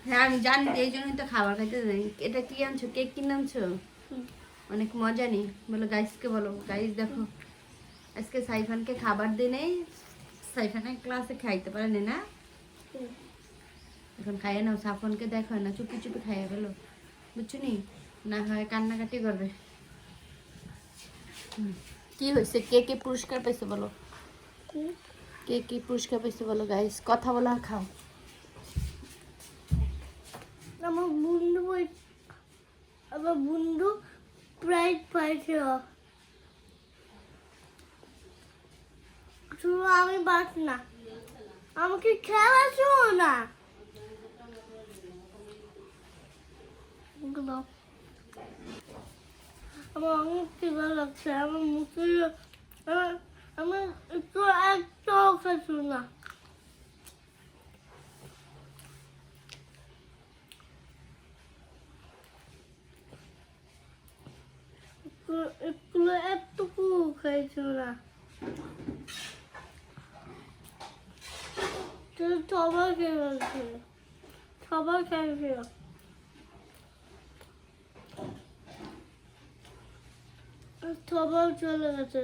হ্যাঁ আমি জানি তো, এই জন্যই তো খাবার খাইতে যাই। এটা কি আনছো? কেক কিনে আনছো? অনেক মজা নেই। বলো গাইসকে, বলো গাইস দেখো আজকে সাইফানকে খাবার দিয়ে নেই। সাইফানের ক্লাসে খাইতে পারেনি না, এখন খাইয়ে নাও। সাফনকে দেখো না, চুপি চুপি খাইয়ে ফেলো, বুঝছো নি? না হয় কান্নাকাটি করবে। কি হয়েছে? কে কে পুরস্কার পেয়েছে বলো? কে কে পুরস্কার পেয়েছে বলো গাইস? কথা বলো আর খাও। আমার বন্ধু প্রাইজ পাইছে, শুধু আমি বাস না, আমাকে খেলা ছিল না। আমার অনেক খিদা লাগছে, আমার মুখে আমি একটু একটাও খাচ্ছি না। একটু একটুকু খাইছি না। সবাই খেয়ে ফেলছে, সবাই খেয়েছিল, সবাই চলে গেছে।